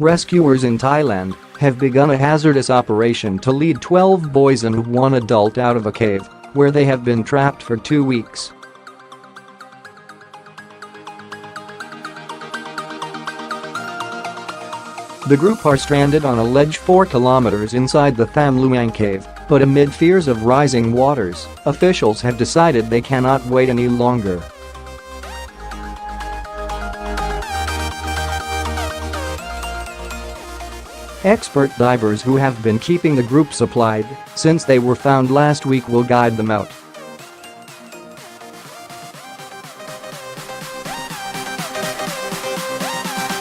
Rescuers in Thailand have begun a hazardous operation to lead 12 boys and one adult out of a cave where they have been trapped for 2 weeks. The group are stranded on a ledge 4 kilometers inside the Tham Luang cave, but amid fears of rising waters, officials have decided they cannot wait any longer. Expert divers who have been keeping the group supplied since they were found last week will guide them out.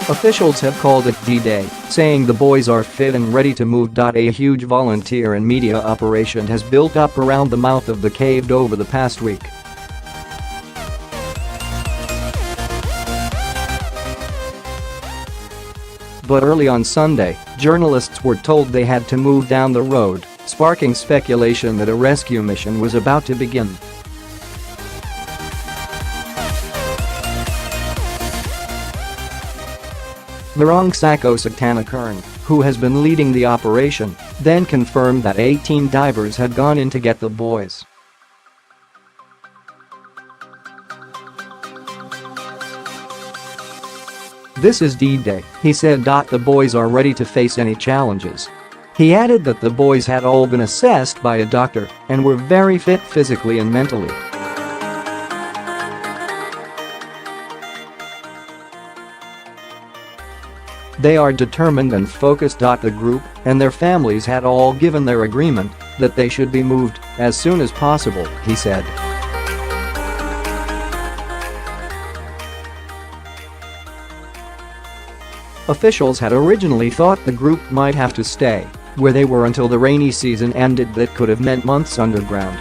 Officials have called it D-Day, saying the boys are fit and ready to move. A huge volunteer and media operation has built up around the mouth of the cave over the past week. But early on Sunday, journalists were told they had to move down the road, sparking speculation that a rescue mission was about to begin. Narongsak Osatanakurn, who has been leading the operation, then confirmed that 18 divers had gone in to get the boys. "This is D-Day," he said. "The boys are ready to face any challenges." He added that the boys had all been assessed by a doctor and were very fit physically and mentally. They are determined and focused. The group and their families had all given their agreement that they should be moved as soon as possible, he said. Officials had originally thought the group might have to stay where they were until the rainy season ended. That could have meant months underground.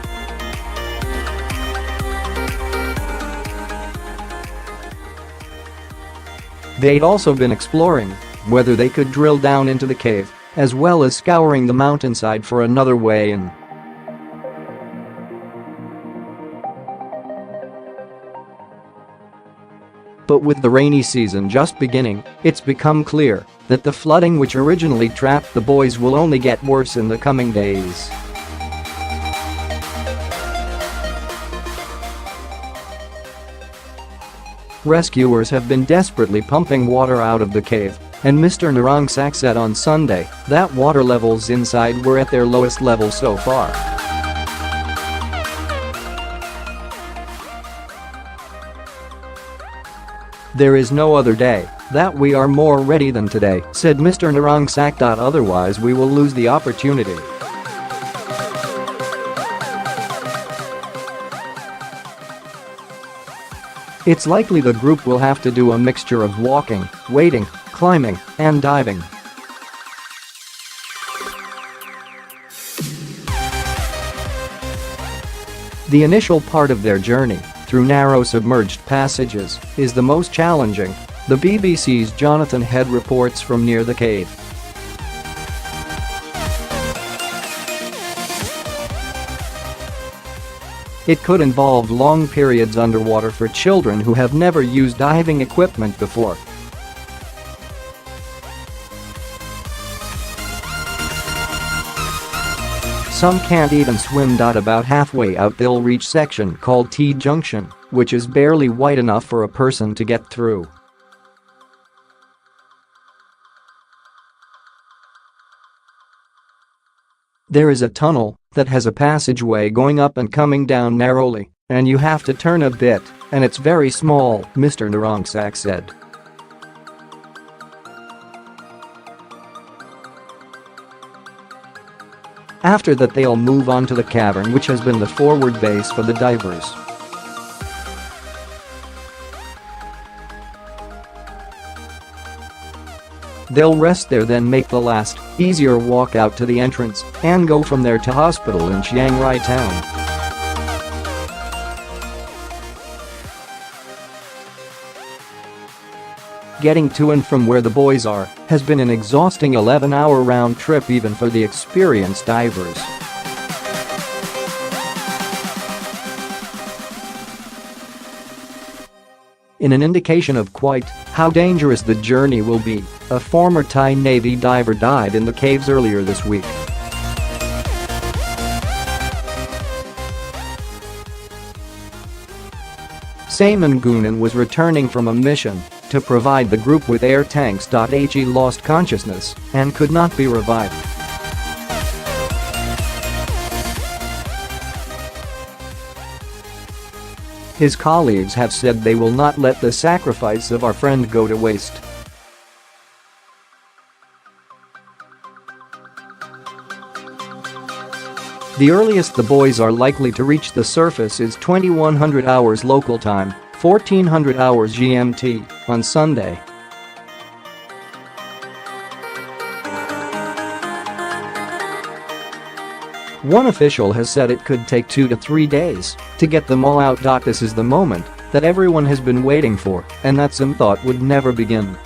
They'd also been exploring whether they could drill down into the cave, as well as scouring the mountainside for another way in. But with the rainy season just beginning, it's become clear that the flooding which originally trapped the boys will only get worse in the coming days. Rescuers have been desperately pumping water out of the cave, and Mr. Narongsak said on Sunday that water levels inside were at their lowest level so far. "There is no other day that we are more ready than today," said Mr. Narongsak. "Otherwise we will lose the opportunity." It's likely the group will have to do a mixture of walking, wading, climbing, and diving. The initial part of their journey, through narrow submerged passages, is the most challenging, the BBC's Jonathan Head reports from near the cave. It could involve long periods underwater for children who have never used diving equipment before. Some can't even swim. About halfway out they'll reach section called T-junction, which is barely wide enough for a person to get through. There is a tunnel that has a passageway going up and coming down narrowly, and you have to turn a bit, and it's very small, Mr. Narongsak said. After that they'll move on to the cavern, which has been the forward base for the divers. They'll rest there, then make the last, easier walk out to the entrance and go from there to hospital in Chiang Rai town. Getting to and from where the boys are has been an exhausting 11-hour round trip even for the experienced divers. In an indication of quite how dangerous the journey will be, a former Thai Navy diver died in the caves earlier this week. Saman Gunan was returning from a mission to provide the group with air tanks. He lost consciousness and could not be revived. His colleagues have said they will not let the sacrifice of our friend go to waste. The earliest the boys are likely to reach the surface is 2100 hours local time, 1400 hours GMT, on Sunday. One official has said it could take 2 to 3 days to get them all out. This is the moment that everyone has been waiting for and that some thought would never begin.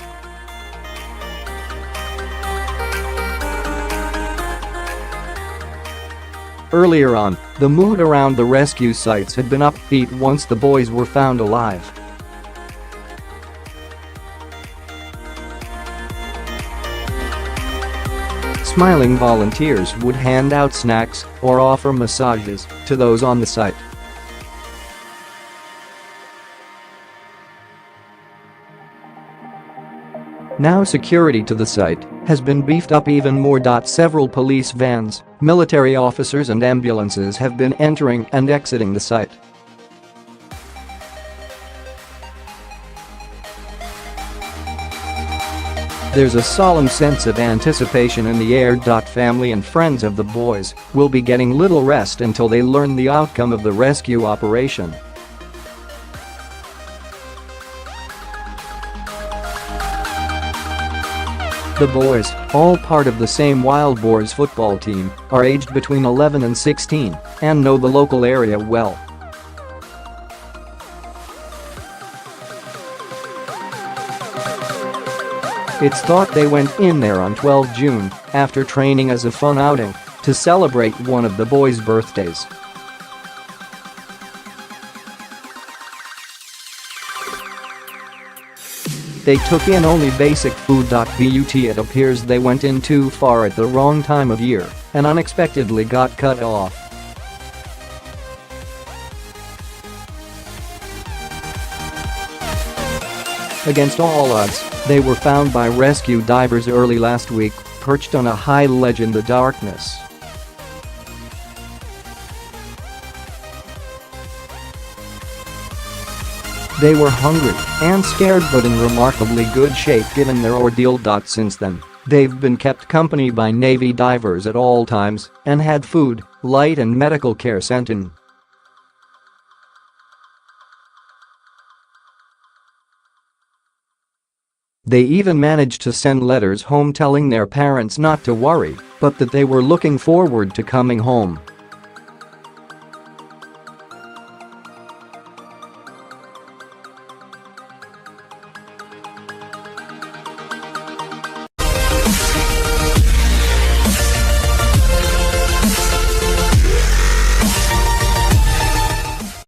Earlier on, the mood around the rescue sites had been upbeat once the boys were found alive. Smiling volunteers would hand out snacks or offer massages to those on the site. Now security to the site has been beefed up even more. Several police vans, military officers and ambulances have been entering and exiting the site. There's a solemn sense of anticipation in the air. Family and friends of the boys will be getting little rest until they learn the outcome of the rescue operation. The boys, all part of the same Wild Boars football team, are aged between 11 and 16 and know the local area well. It's thought they went in there on 12 June after training as a fun outing to celebrate one of the boys' birthdays. They took in only basic food. But it appears they went in too far at the wrong time of year and unexpectedly got cut off. Against all odds, they were found by rescue divers early last week, perched on a high ledge in the darkness. They were hungry and scared but in remarkably good shape given their ordeal. Since then, they've been kept company by Navy divers at all times and had food, light and medical care sent in. They even managed to send letters home telling their parents not to worry, but that they were looking forward to coming home.